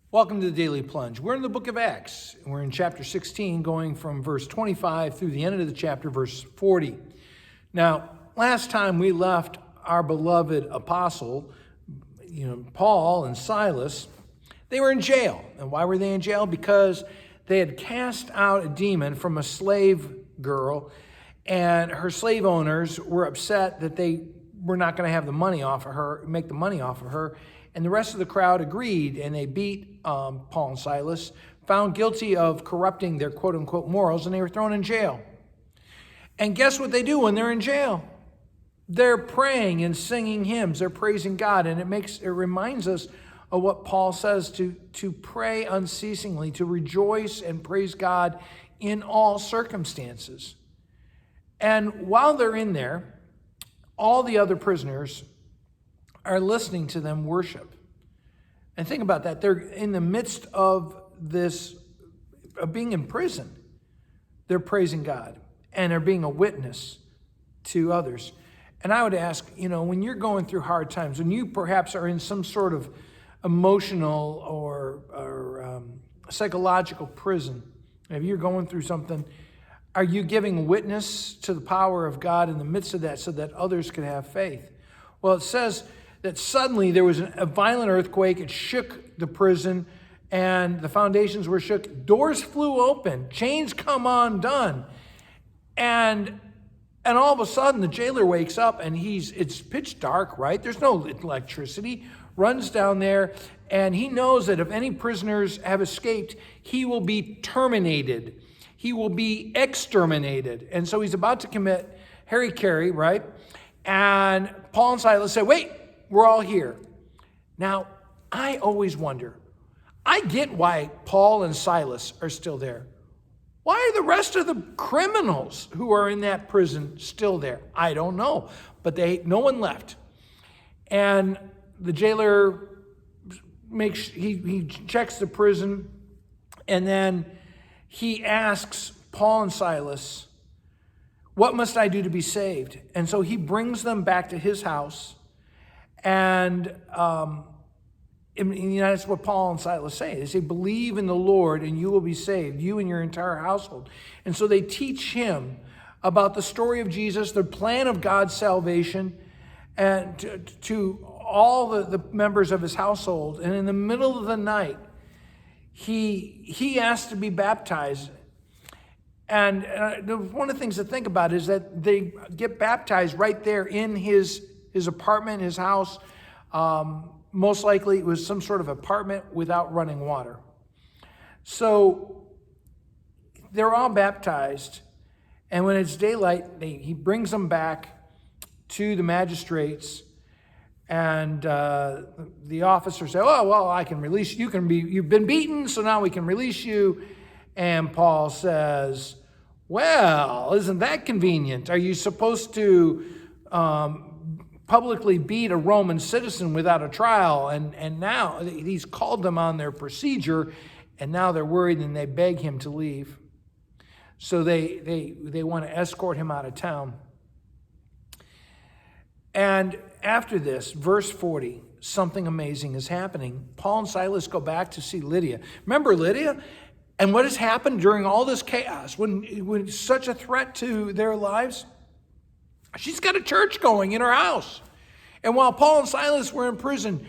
Welcome to the Daily Plunge. We're in the book of Acts. We're in chapter 16, going from verse 25 through the end of the chapter, verse 40. Now, last time we left our beloved apostle, Paul and Silas, they were in jail. And why were they in jail? Because they had cast out a demon from a slave girl, and her slave owners were upset that they were not going to have the money off of her, make the money off of her. And the rest of the crowd agreed, and they beat Paul and Silas, found guilty of corrupting their quote-unquote morals, and they were thrown in jail. And guess what they do when they're in jail? They're praying and singing hymns. They're praising God, and it reminds us of what Paul says to pray unceasingly, to rejoice and praise God in all circumstances. And while they're in there, all the other prisoners are listening to them worship. And think about that. They're in the midst of this, of being in prison. They're praising God and they're being a witness to others. And I would ask, when you're going through hard times, when you perhaps are in some sort of emotional or psychological prison, if you're going through something, are you giving witness to the power of God in the midst of that so that others can have faith? Well, it says that suddenly there was a violent earthquake. It shook the prison, and the foundations were shook. Doors flew open. Chains come undone. And all of a sudden, the jailer wakes up, and it's pitch dark, right? There's no electricity. Runs down there, and he knows that if any prisoners have escaped, he will be terminated. He will be exterminated. And so he's about to commit harikari, right? And Paul and Silas say, wait, we're all here. Now, I always wonder, I get why Paul and Silas are still there. Why are the rest of the criminals who are in that prison still there? I don't know, but no one left. And the jailer he checks the prison, and then he asks Paul and Silas, what must I do to be saved? And so he brings them back to his house. And that's what Paul and Silas say. They say, believe in the Lord and you will be saved, you and your entire household. And so they teach him about the story of Jesus, the plan of God's salvation, and to all the members of his household. And in the middle of the night, he asked to be baptized. And one of the things to think about is that they get baptized right there in his apartment, his house. Most likely it was some sort of apartment without running water. So they're all baptized. And when it's daylight, he brings them back to the magistrates. And the officers say, oh, well, I can release you. You've been beaten, so now we can release you. And Paul says, well, isn't that convenient? Are you supposed to publicly beat a Roman citizen without a trial? And now he's called them on their procedure, and now they're worried and they beg him to leave. So they want to escort him out of town. And after this, verse 40, something amazing is happening. Paul and Silas go back to see Lydia. Remember Lydia? And what has happened during all this chaos, when it's such a threat to their lives? She's got a church going in her house. And while Paul and Silas were in prison,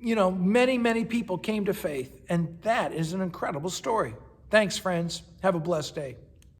many, many people came to faith. And that is an incredible story. Thanks, friends. Have a blessed day.